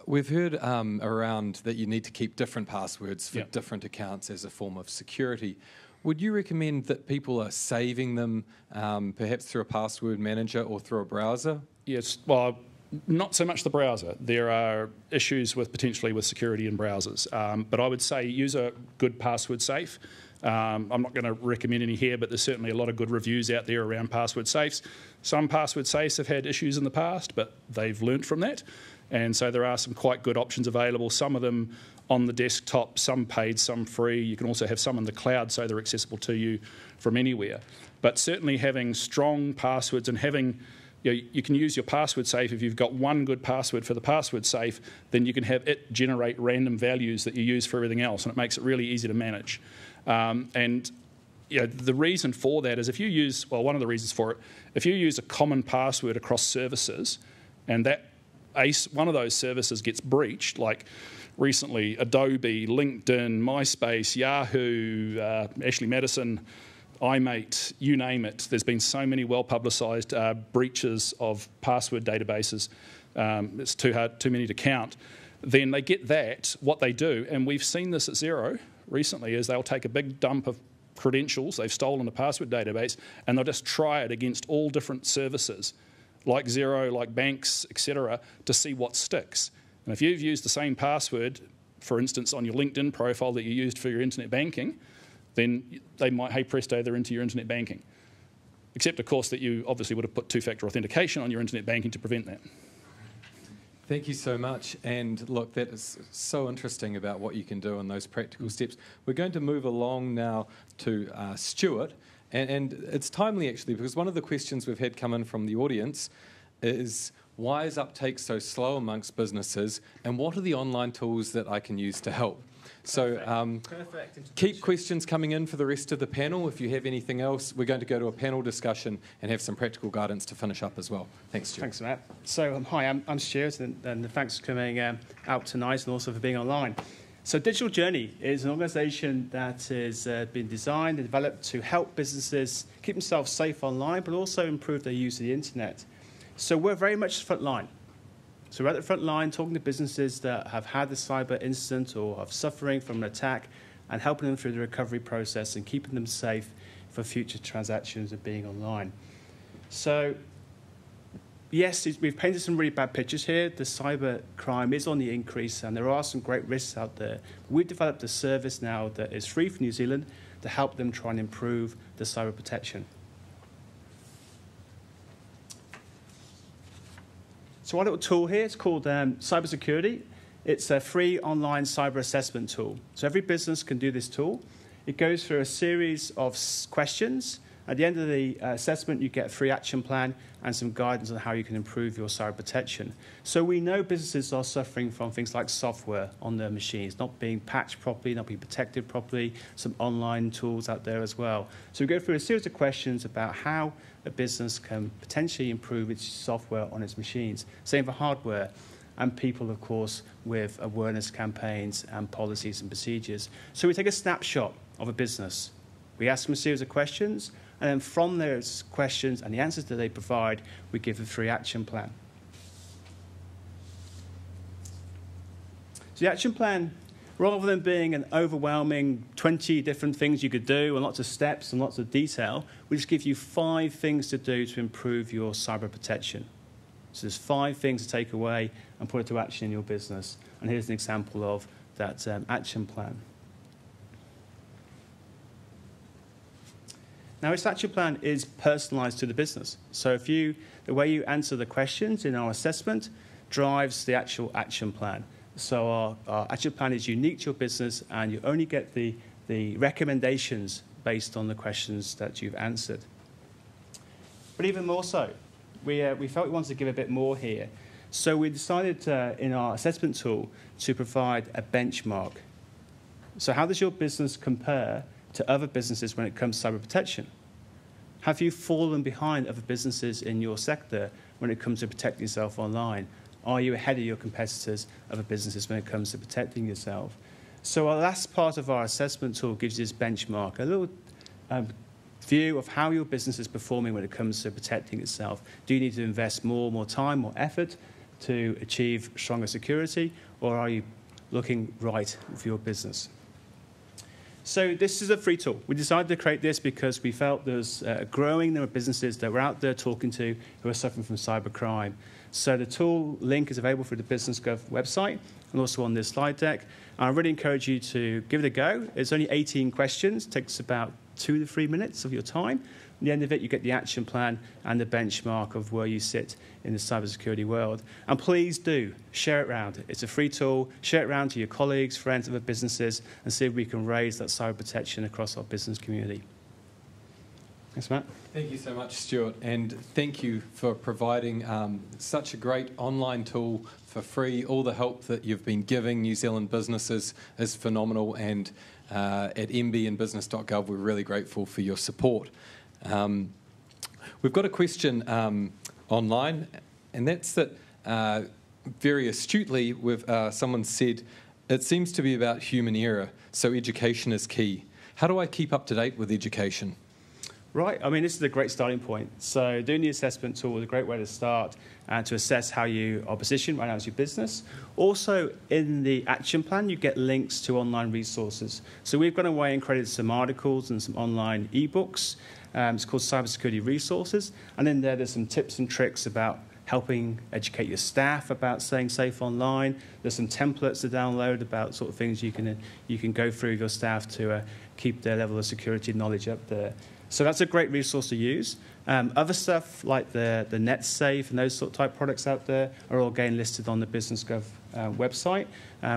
we've heard around that you need to keep different passwords for different accounts as a form of security. Would you recommend that people are saving them perhaps through a password manager or through a browser? Yes, well, not so much the browser. There are issues potentially with security in browsers, but I would say use a good password safe. I'm not going to recommend any here, but there's certainly a lot of good reviews out there around password safes. Some password safes have had issues in the past, but they've learnt from that. And so there are some quite good options available, some of them on the desktop, some paid, some free. You can also have some in the cloud, so they're accessible to you from anywhere. But certainly having strong passwords and having, you can use your password safe. If you've got one good password for the password safe, then you can have it generate random values that you use for everything else, and it makes it really easy to manage. And the reason for that is if you use, well, one of the reasons for it, if you use a common password across services and that one of those services gets breached, like recently Adobe, LinkedIn, MySpace, Yahoo, Ashley Madison, iMate, you name it. There's been so many well-publicised breaches of password databases. It's too many to count. Then they get that, what they do, and we've seen this at Xero recently, is they'll take a big dump of credentials, they've stolen a password database, and they'll just try it against all different services, like Xero, like banks, etc., to see what sticks. And if you've used the same password, for instance, on your LinkedIn profile that you used for your internet banking, then they might, hey presto, they're into your internet banking. Except, of course, that you obviously would have put two-factor authentication on your internet banking to prevent that. Thank you so much. And look, that is so interesting about what you can do in those practical steps. We're going to move along now to Stuart. And it's timely, actually, because one of the questions we've had come in from the audience is, why is uptake so slow amongst businesses, and what are the online tools that I can use to help? So keep questions coming in for the rest of the panel. If you have anything else, we're going to go to a panel discussion and have some practical guidance to finish up as well. Thanks, Stuart. Thanks, Matt. So hi, I'm Stuart, and thanks for coming out tonight and also for being online. So Digital Journey is an organisation that has been designed and developed to help businesses keep themselves safe online, but also improve their use of the internet. So we're very much front line. So we're at the front line talking to businesses that have had a cyber incident or are suffering from an attack and helping them through the recovery process and keeping them safe for future transactions of being online. So yes, we've painted some really bad pictures here. The cyber crime is on the increase and there are some great risks out there. We've developed a service now that is free for New Zealand to help them try and improve the cyber protection. So our little tool here is called Cybersecurity. It's a free online cyber assessment tool. So every business can do this tool. It goes through a series of questions. At the end of the assessment, you get a free action plan and some guidance on how you can improve your cyber protection. So we know businesses are suffering from things like software on their machines, not being patched properly, not being protected properly, some online tools out there as well. So we go through a series of questions about how a business can potentially improve its software on its machines. Same for hardware. And people, of course, with awareness campaigns and policies and procedures. So we take a snapshot of a business. We ask them a series of questions, and then from those questions and the answers that they provide, we give a free action plan. So the action plan, rather than being an overwhelming 20 different things you could do and lots of steps and lots of detail, we just give you 5 things to do to improve your cyber protection. So there's 5 things to take away and put into action in your business. And here's an example of that action plan. Now, this action plan is personalised to the business. So the way you answer the questions in our assessment drives the actual action plan. So our action plan is unique to your business, and you only get the recommendations based on the questions that you've answered. But even more so, we felt we wanted to give a bit more here. So we decided in our assessment tool to provide a benchmark. So how does your business compare to other businesses when it comes to cyber protection? Have you fallen behind other businesses in your sector when it comes to protecting yourself online? Are you ahead of your competitors, other businesses, when it comes to protecting yourself? So our last part of our assessment tool gives you this benchmark, a little view of how your business is performing when it comes to protecting itself. Do you need to invest more time, more effort to achieve stronger security, or are you looking right for your business? So this is a free tool. We decided to create this because we felt there was a growing number of businesses that we're out there talking to who are suffering from cybercrime. So the tool link is available through the BusinessGov website and also on this slide deck. I really encourage you to give it a go. It's only 18 questions. It takes about 2 to 3 minutes of your time. At the end of it, you get the action plan and the benchmark of where you sit in the cybersecurity world. And please do share it around. It's a free tool. Share it around to your colleagues, friends, other businesses, and see if we can raise that cyber protection across our business community. Thanks, Matt. Thank you so much, Stuart, and thank you for providing such a great online tool for free. All the help that you've been giving New Zealand businesses is phenomenal, and at MB and business.gov, we're really grateful for your support. We've got a question online, and that's that very astutely, someone said, it seems to be about human error, so education is key. How do I keep up to date with education? Right, I mean, this is a great starting point. So doing the assessment tool is a great way to start and to assess how you are positioned right now as your business. Also, in the action plan, you get links to online resources. So we've gone away and created some articles and some online ebooks. It's called Cybersecurity Resources. And in there's some tips and tricks about helping educate your staff about staying safe online. There's some templates to download about sort of things you can go through with your staff to keep their level of security knowledge up there. So that's a great resource to use. Other stuff like the NetSafe and those sort of type products out there are all again listed on the BusinessGov website,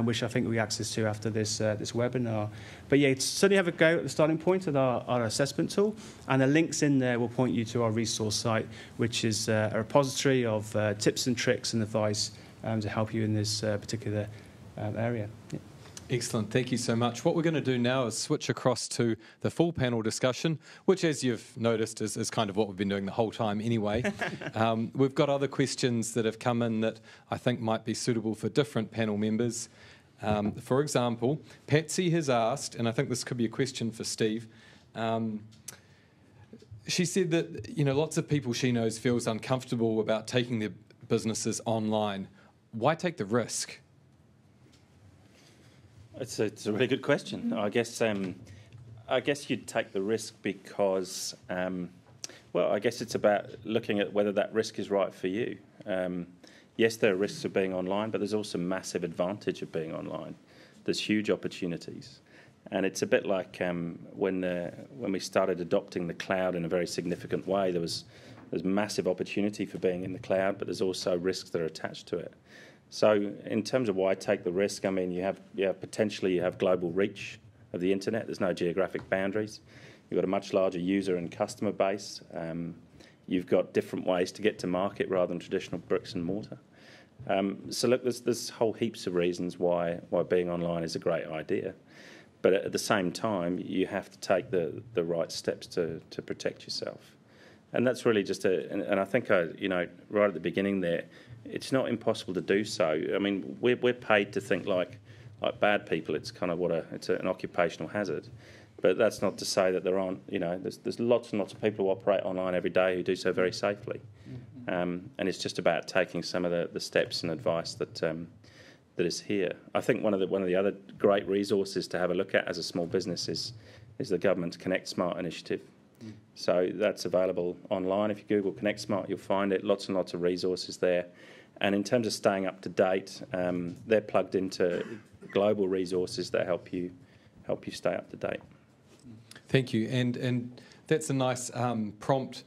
which I think we access to after this webinar. But yeah, certainly have a go at the starting point at our assessment tool, and the links in there will point you to our resource site, which is a repository of tips and tricks and advice to help you in this particular area. Yeah. Excellent, thank you so much. What we're going to do now is switch across to the full panel discussion, which, as you've noticed, is kind of what we've been doing the whole time anyway. We've got other questions that have come in that I think might be suitable for different panel members. For example, Patsy has asked, and I think this could be a question for Steve, she said that lots of people she knows feels uncomfortable about taking their businesses online. Why take the risk? It's a really good question. I guess you'd take the risk because, I guess it's about looking at whether that risk is right for you. Yes, there are risks of being online, but there's also massive advantage of being online. There's huge opportunities, and it's a bit like when we started adopting the cloud in a very significant way. There's massive opportunity for being in the cloud, but there's also risks that are attached to it. So in terms of why take the risk, I mean, you have global reach of the internet. There's no geographic boundaries. You've got a much larger user and customer base. You've got different ways to get to market rather than traditional bricks and mortar. So look, there's whole heaps of reasons why being online is a great idea. But at the same time, you have to take the right steps to protect yourself. And that's really just and I think right at the beginning there, it's not impossible to do so. I mean, we're paid to think like bad people. It's kind of it's an occupational hazard. But that's not to say that there aren't, there's lots and lots of people who operate online every day who do so very safely. And it's just about taking some of the steps and advice that is here. I think one of the other great resources to have a look at as a small business is the government's Connect Smart initiative. So that's available online. If you Google Connect Smart, you'll find it. Lots and lots of resources there. And in terms of staying up to date, they're plugged into global resources that help you stay up to date. Thank you. And that's a nice prompt.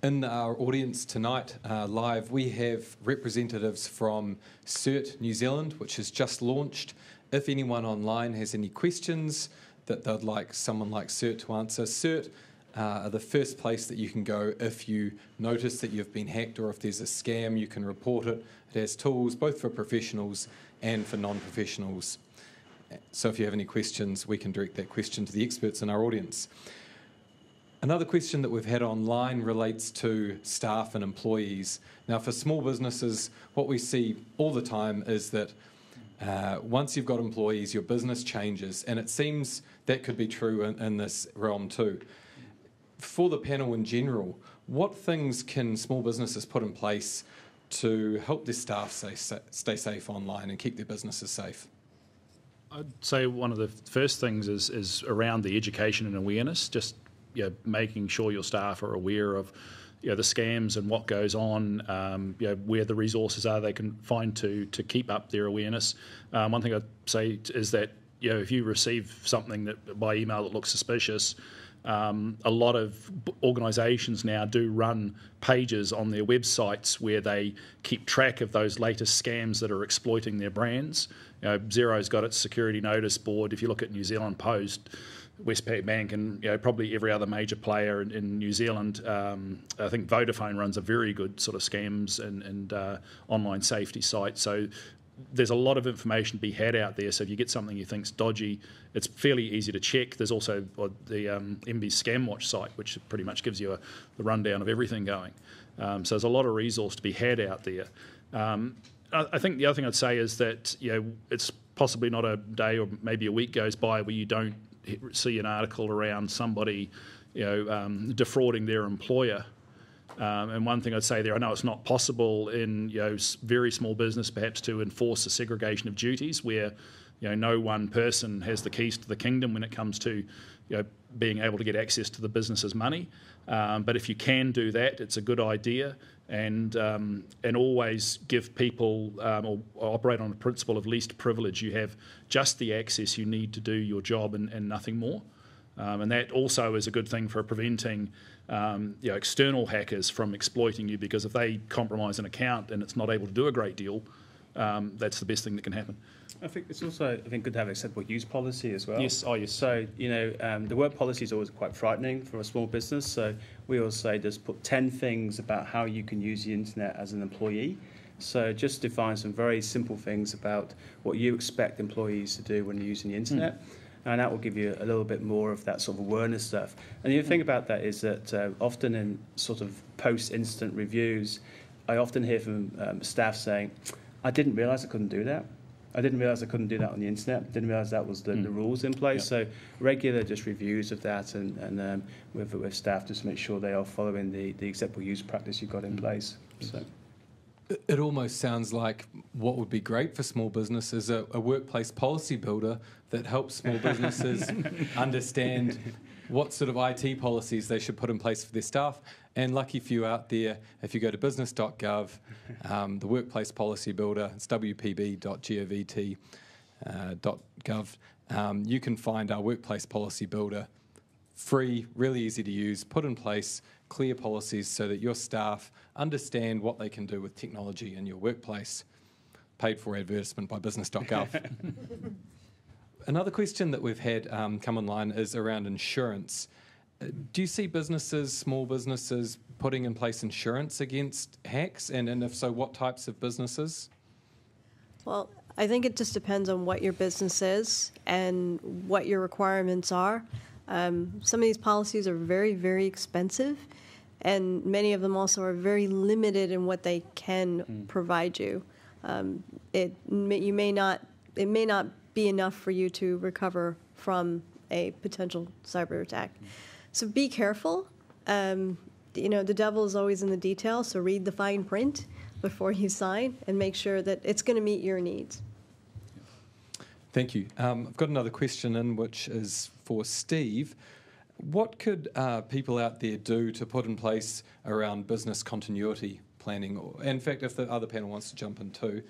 In our audience tonight, live, we have representatives from CERT New Zealand, which has just launched. If anyone online has any questions that they'd like someone like CERT to answer, CERT are the first place that you can go if you notice that you've been hacked or if there's a scam, you can report it. It has tools both for professionals and for non-professionals. So if you have any questions, we can direct that question to the experts in our audience. Another question that we've had online relates to staff and employees. Now, for small businesses, what we see all the time is that once you've got employees, your business changes, and it seems that could be true in this realm too. For the panel in general, what things can small businesses put in place to help their staff stay safe online and keep their businesses safe? I'd say one of the first things is around the education and awareness, just making sure your staff are aware of the scams and what goes on, where the resources are they can find to keep up their awareness. One thing I'd say is that if you receive something that by email that looks suspicious, a lot of organisations now do run pages on their websites where they keep track of those latest scams that are exploiting their brands. Xero's got its security notice board. If you look at New Zealand Post, Westpac Bank, and probably every other major player in New Zealand, I think Vodafone runs a very good sort of scams and online safety site. So there's a lot of information to be had out there. So if you get something you think's dodgy, it's fairly easy to check. There's also the MB's Scam Watch site, which pretty much gives you the rundown of everything going. So there's a lot of resource to be had out there. I think the other thing I'd say is that it's possibly not a day or maybe a week goes by where you don't see an article around somebody defrauding their employer. And one thing I'd say there, I know it's not possible in very small business perhaps to enforce a segregation of duties where no one person has the keys to the kingdom when it comes to being able to get access to the business's money. But if you can do that, it's a good idea, and always give people or operate on the principle of least privilege. You have just the access you need to do your job and nothing more. And that also is a good thing for preventing external hackers from exploiting you, because if they compromise an account and it's not able to do a great deal, that's the best thing that can happen. I think it's also good to have an acceptable use policy as well. Yes, yes. So, the word policy is always quite frightening for a small business. So we always say just put 10 things about how you can use the internet as an employee. So just define some very simple things about what you expect employees to do when you're using the internet. And that will give you a little bit more of that sort of awareness stuff. And the other thing about that is that often in sort of post-incident reviews, I often hear from staff saying, I didn't realise I couldn't do that. I didn't realise I couldn't do that on the internet. I didn't realise that was the rules in place. So regular just reviews of that and with staff just to make sure they are following the acceptable use practice you've got in place. So. It almost sounds like what would be great for small business is a workplace policy builder that helps small businesses understand what sort of IT policies they should put in place for their staff. And lucky few out there, if you go to business.gov, the workplace policy builder, it's wpb.govt.gov, you can find our workplace policy builder free, really easy to use, put in place clear policies so that your staff understand what they can do with technology in your workplace. Paid for advertisement by business.gov. Another question that we've had come online is around insurance. Do you see businesses, small businesses, putting in place insurance against hacks? And if so, what types of businesses? Well, I think it just depends on what your business is and what your requirements are. Some of these policies are very, very expensive, and many of them also are very limited in what they can provide you. It may not be enough for you to recover from a potential cyber attack. So be careful. The devil is always in the details, so read the fine print before you sign and make sure that it's going to meet your needs. Thank you. I've got another question in, which is for Steve. What could people out there do to put in place around business continuity planning? In fact, if the other panel wants to jump in too,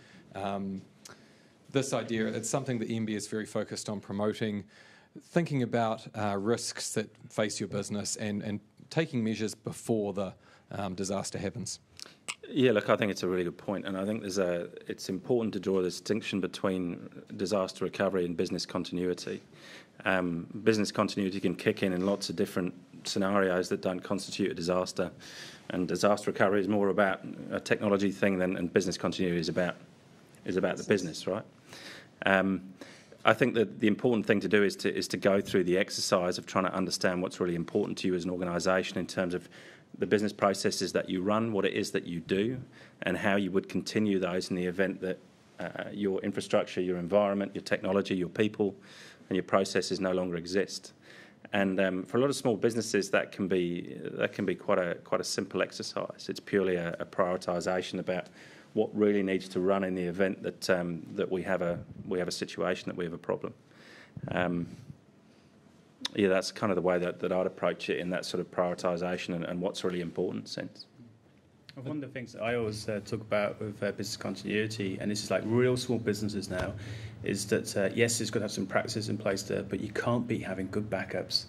this idea, it's something that EMB is very focused on promoting, thinking about risks that face your business and taking measures before the disaster happens. Yeah, look, I think it's a really good point, and I think it's important to draw a distinction between disaster recovery and business continuity. Business continuity can kick in lots of different scenarios that don't constitute a disaster, and disaster recovery is more about a technology thing and business continuity is about the business, right? I think that the important thing to do is to go through the exercise of trying to understand what's really important to you as an organisation in terms of the business processes that you run, what it is that you do, and how you would continue those in the event that your infrastructure, your environment, your technology, your people, and your processes no longer exist. And for a lot of small businesses, that can be quite a simple exercise. It's purely a prioritisation about what really needs to run in the event that that we have a situation, that we have a problem. Yeah, that's kind of the way that I'd approach it, in that sort of prioritisation and what's really important sense. One of the things that I always talk about with business continuity, and this is like real small businesses now, is that yes, it's got to have some practices in place there, but you can't beat having good backups.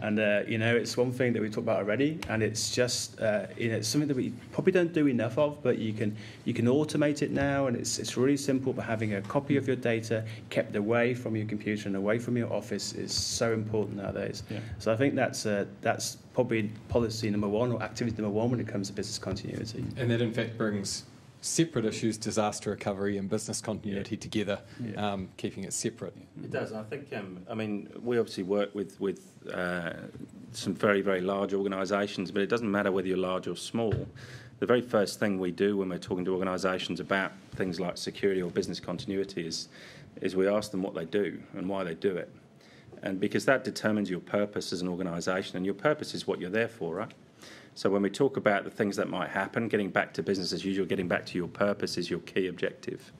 And it's one thing that we talked about already, and it's just it's something that we probably don't do enough of, but you can automate it now, and it's really simple. But having a copy of your data kept away from your computer and away from your office is so important nowadays. Yeah. So I think that's probably policy number one, or activity number one, when it comes to business continuity. And that in fact brings separate issues, disaster recovery and business continuity together, keeping it separate. It does. I think, we obviously work with some very, very large organisations, but it doesn't matter whether you're large or small. The very first thing we do when we're talking to organisations about things like security or business continuity is we ask them what they do and why they do it. And because that determines your purpose as an organisation, and your purpose is what you're there for, right? So when we talk about the things that might happen, getting back to business as usual, getting back to your purpose is your key objective.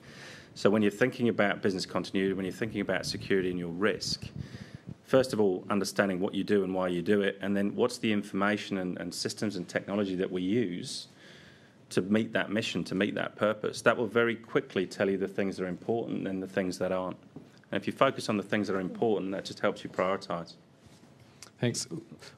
So when you're thinking about business continuity, when you're thinking about security and your risk, first of all, understanding what you do and why you do it, and then what's the information and systems and technology that we use to meet that mission, to meet that purpose. That will very quickly tell you the things that are important and the things that aren't. And if you focus on the things that are important, that just helps you prioritise. Thanks.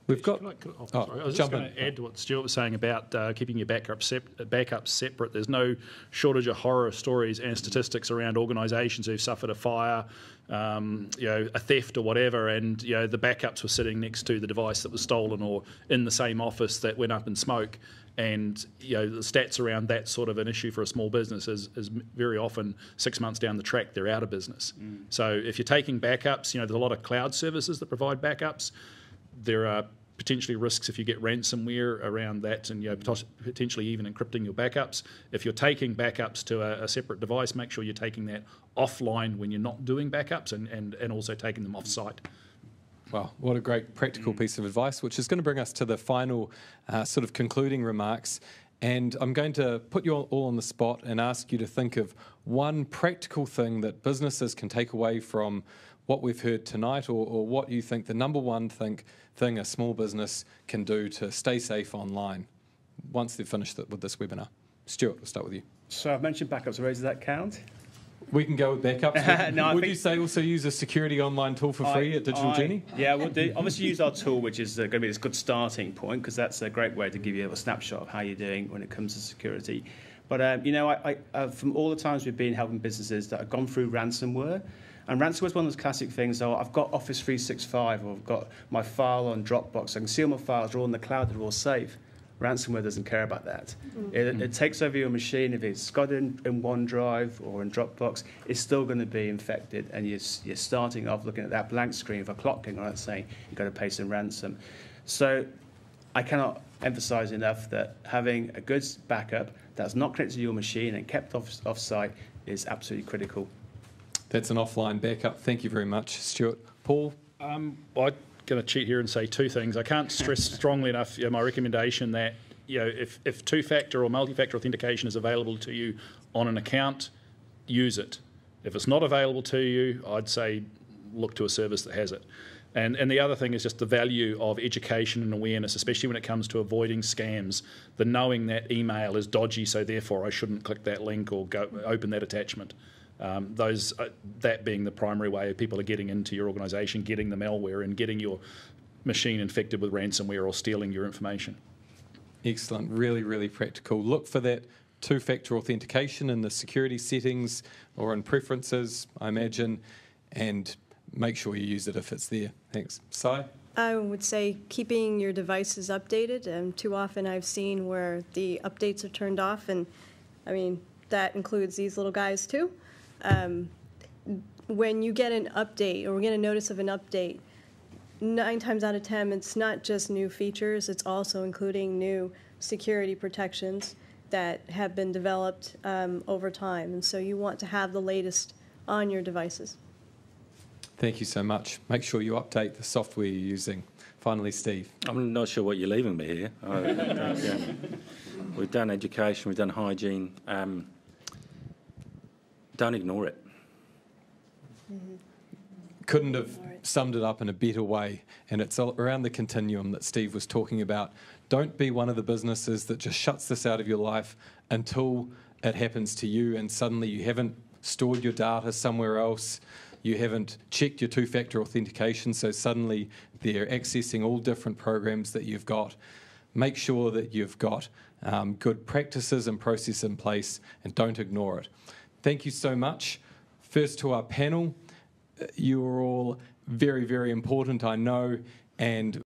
We've got... I was just going to add to what Stuart was saying about keeping your backups separate. There's no shortage of horror stories and statistics around organisations who've suffered a fire, a theft or whatever, and the backups were sitting next to the device that was stolen or in the same office that went up in smoke. And the stats around that sort of an issue for a small business is very often 6 months down the track they're out of business. So if you're taking backups, there's a lot of cloud services that provide backups. There are potentially risks if you get ransomware around that, and potentially even encrypting your backups. If you're taking backups to a separate device, make sure you're taking that offline when you're not doing backups, and also taking them off-site. Wow, what a great practical piece of advice, which is going to bring us to the final sort of concluding remarks. And I'm going to put you all on the spot and ask you to think of one practical thing that businesses can take away from what we've heard tonight, or what you think the number one thing a small business can do to stay safe online once they've finished with this webinar. Stuart, we'll start with you. So I've mentioned backups already. Does that count? We can go with backups. No, would you say also use a security online tool for free at Digital Journey? Yeah, we'll do. Obviously use our tool, which is going to be this good starting point, because that's a great way to give you a snapshot of how you're doing when it comes to security. But, I from all the times we've been helping businesses that have gone through ransomware, and ransomware is one of those classic things. So I've got Office 365, or I've got my file on Dropbox. I can see all my files are all in the cloud, they're all safe. Ransomware doesn't care about that. It takes over your machine. If it's got in OneDrive or in Dropbox, it's still going to be infected, and you're starting off looking at that blank screen with a clock going on it saying you've got to pay some ransom. So I cannot emphasize enough that having a good backup that's not connected to your machine and kept off-site is absolutely critical. That's an offline backup. Thank you very much, Stuart. Paul? I'm going to cheat here and say two things. I can't stress strongly enough my recommendation that if two-factor or multi-factor authentication is available to you on an account, use it. If it's not available to you, I'd say look to a service that has it. And the other thing is just the value of education and awareness, especially when it comes to avoiding scams, the knowing that email is dodgy, so therefore I shouldn't click that link or go open that attachment. That being the primary way people are getting into your organisation, getting the malware and getting your machine infected with ransomware or stealing your information. Excellent. Really, really practical. Look for that two-factor authentication in the security settings or in preferences, I imagine, and make sure you use it if it's there. Thanks. Si? I would say keeping your devices updated. Too often I've seen where the updates are turned off, and that includes these little guys too. When you get an update or get a notice of an update, 9 times out of 10, it's not just new features, it's also including new security protections that have been developed over time. And so you want to have the latest on your devices. Thank you so much. Make sure you update the software you're using. Finally, Steve. I'm not sure what you're leaving me here. we've done education, we've done hygiene. Don't ignore it. Couldn't have summed it up in a better way, and it's around the continuum that Steve was talking about. Don't be one of the businesses that just shuts this out of your life until it happens to you and suddenly you haven't stored your data somewhere else, you haven't checked your two-factor authentication, so suddenly they're accessing all different programs that you've got. Make sure that you've got good practices and process in place, and don't ignore it. Thank you so much. First to our panel, you are all very, very important, I know, and